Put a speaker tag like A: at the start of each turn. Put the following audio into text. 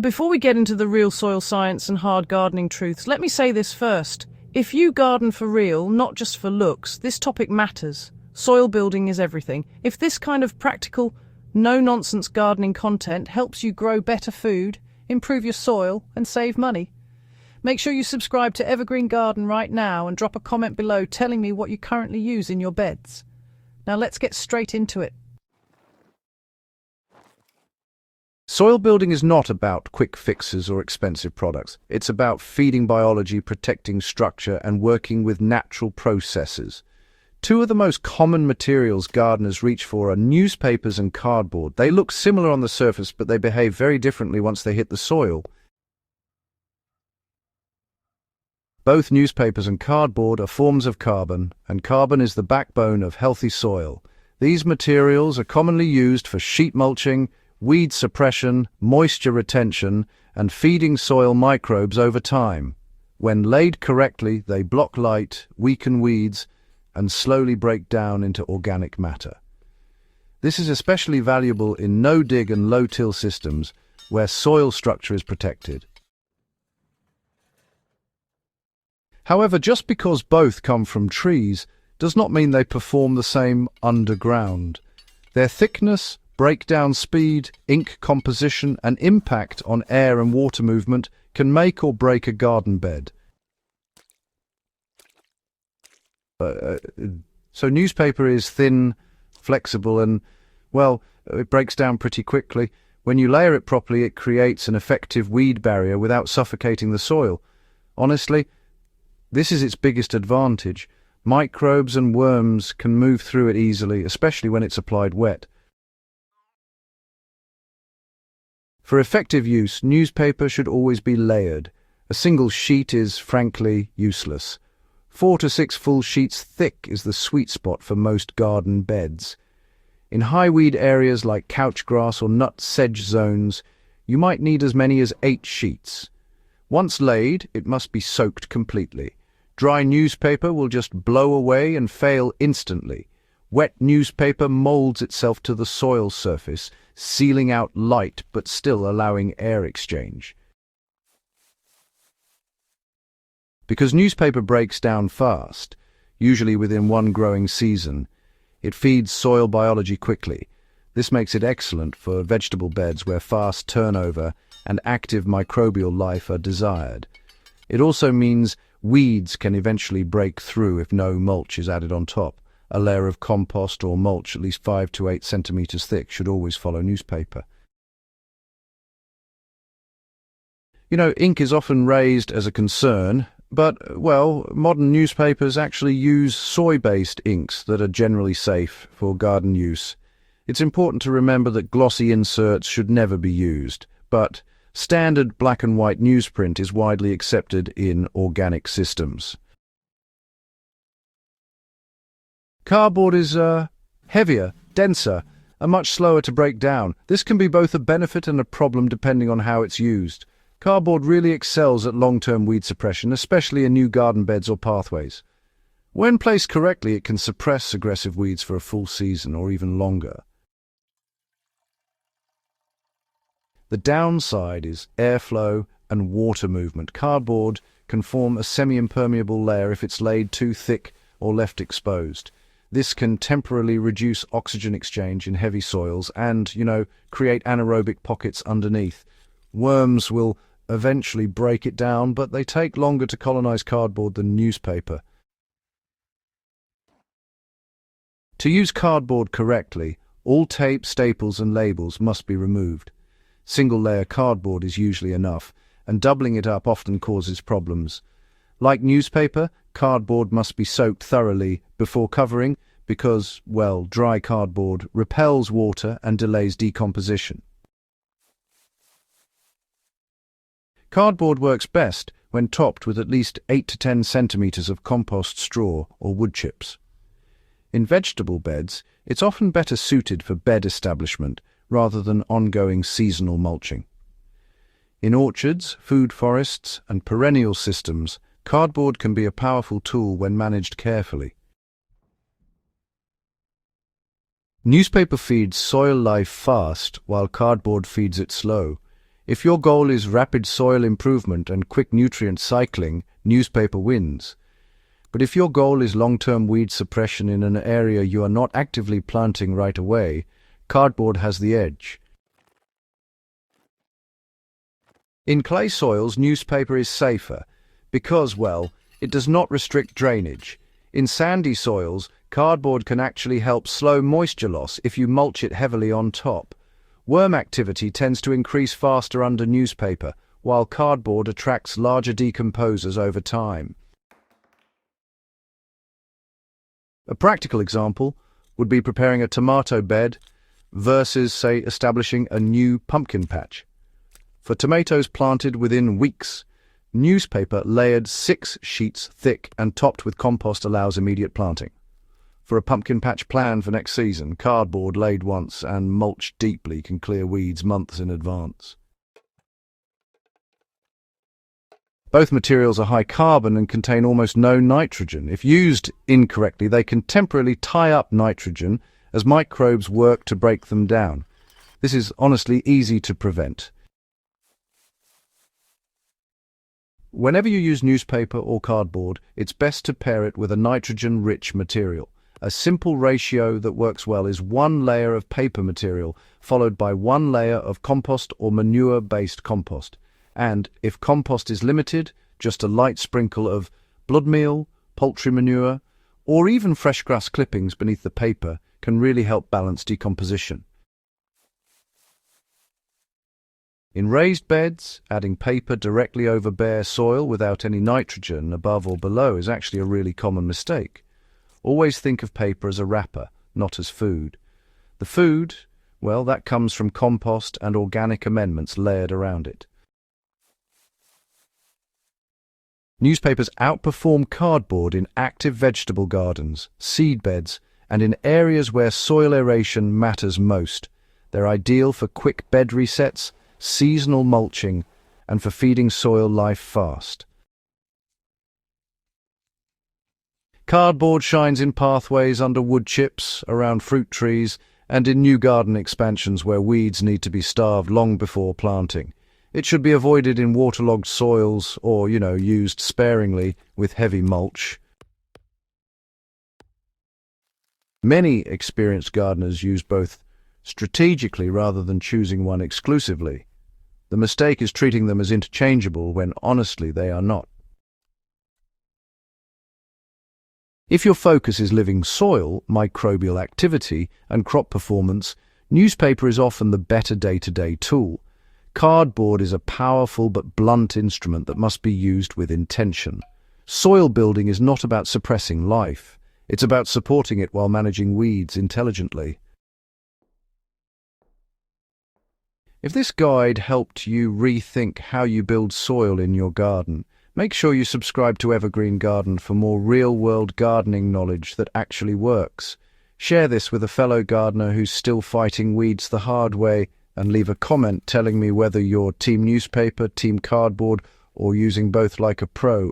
A: Before we get into the real soil science and hard gardening truths, let me say this first. If you garden for real, not just for looks, this topic matters. Soil building is everything. If this kind of practical, no-nonsense gardening content helps you grow better food, improve your soil, and save money, make sure you subscribe to Evergreen Garden right now and drop a comment below telling me what you currently use in your beds. Now let's get straight into it.
B: Soil building is not about quick fixes or expensive products. It's about feeding biology, protecting structure, and working with natural processes. Two of the most common materials gardeners reach for are newspapers and cardboard. They look similar on the surface, but they behave very differently once they hit the soil. Both newspapers and cardboard are forms of carbon, and carbon is the backbone of healthy soil. These materials are commonly used for sheet mulching, weed suppression, moisture retention, and feeding soil microbes over time. When laid correctly, they block light, weaken weeds, and slowly break down into organic matter. This is especially valuable in no-dig and low-till systems where soil structure is protected. However, just because both come from trees does not mean they perform the same underground. Their thickness, breakdown speed, ink composition, and impact on air and water movement can make or break a garden bed. So newspaper is thin, flexible, and, well, it breaks down pretty quickly. When you layer it properly, it creates an effective weed barrier without suffocating the soil. Honestly, this is its biggest advantage. Microbes and worms can move through it easily, especially when it's applied wet. For effective use, newspaper should always be layered. A single sheet is, frankly, useless. 4 to 6 full sheets thick is the sweet spot for most garden beds. In high weed areas like couch grass or nut sedge zones, you might need as many as 8 sheets. Once laid, it must be soaked completely. Dry newspaper will just blow away and fail instantly. Wet newspaper molds itself to the soil surface, sealing out light but still allowing air exchange. Because newspaper breaks down fast, usually within one growing season, it feeds soil biology quickly. This makes it excellent for vegetable beds where fast turnover and active microbial life are desired. It also means weeds can eventually break through if no mulch is added on top. A layer of compost or mulch at least 5 to 8 centimeters thick should always follow newspaper. Ink is often raised as a concern, but, well, modern newspapers actually use soy-based inks that are generally safe for garden use. It's important to remember that glossy inserts should never be used, but standard black and white newsprint is widely accepted in organic systems. Cardboard is heavier, denser, and much slower to break down. This can be both a benefit and a problem depending on how it's used. Cardboard really excels at long-term weed suppression, especially in new garden beds or pathways. When placed correctly, it can suppress aggressive weeds for a full season or even longer. The downside is airflow and water movement. Cardboard can form a semi-impermeable layer if it's laid too thick or left exposed. This can temporarily reduce oxygen exchange in heavy soils and, create anaerobic pockets underneath. Worms will eventually break it down, but they take longer to colonize cardboard than newspaper. To use cardboard correctly, all tape, staples, and labels must be removed. Single-layer cardboard is usually enough, and doubling it up often causes problems. Like newspaper, cardboard must be soaked thoroughly before covering because, well, dry cardboard repels water and delays decomposition. Cardboard works best when topped with at least 8 to 10 centimeters of compost straw or wood chips. In vegetable beds, it's often better suited for bed establishment rather than ongoing seasonal mulching. In orchards, food forests, and perennial systems, cardboard can be a powerful tool when managed carefully. Newspaper feeds soil life fast while cardboard feeds it slow. If your goal is rapid soil improvement and quick nutrient cycling, newspaper wins. But if your goal is long-term weed suppression in an area you are not actively planting right away, cardboard has the edge. In clay soils, newspaper is safer because, well, it does not restrict drainage. In sandy soils, cardboard can actually help slow moisture loss if you mulch it heavily on top. Worm activity tends to increase faster under newspaper, while cardboard attracts larger decomposers over time. A practical example would be preparing a tomato bed versus, say, establishing a new pumpkin patch. For tomatoes planted within weeks, newspaper layered 6 sheets thick and topped with compost allows immediate planting. For a pumpkin patch plan for next season, cardboard laid once and mulched deeply can clear weeds months in advance. Both materials are high carbon and contain almost no nitrogen. If used incorrectly, they can temporarily tie up nitrogen as microbes work to break them down. This is honestly easy to prevent. Whenever you use newspaper or cardboard, it's best to pair it with a nitrogen-rich material. A simple ratio that works well is 1 layer of paper material, followed by 1 layer of compost or manure-based compost. And, if compost is limited, just a light sprinkle of blood meal, poultry manure, or even fresh grass clippings beneath the paper can really help balance decomposition. In raised beds, adding paper directly over bare soil without any nitrogen above or below is actually a really common mistake. Always think of paper as a wrapper, not as food. The food, well, that comes from compost and organic amendments layered around it. Newspapers outperform cardboard in active vegetable gardens, seed beds, and in areas where soil aeration matters most. They're ideal for quick bed resets, seasonal mulching, and for feeding soil life fast. Cardboard shines in pathways under wood chips, around fruit trees, and in new garden expansions where weeds need to be starved long before planting. It should be avoided in waterlogged soils or, used sparingly with heavy mulch. Many experienced gardeners use both strategically rather than choosing one exclusively. The mistake is treating them as interchangeable when honestly they are not. If your focus is living soil, microbial activity, and crop performance, newspaper is often the better day-to-day tool. Cardboard is a powerful but blunt instrument that must be used with intention. Soil building is not about suppressing life. It's about supporting it while managing weeds intelligently. If this guide helped you rethink how you build soil in your garden, make sure you subscribe to Evergreen Garden for more real-world gardening knowledge that actually works. Share this with a fellow gardener who's still fighting weeds the hard way, and leave a comment telling me whether you're team newspaper, team cardboard, or using both like a pro.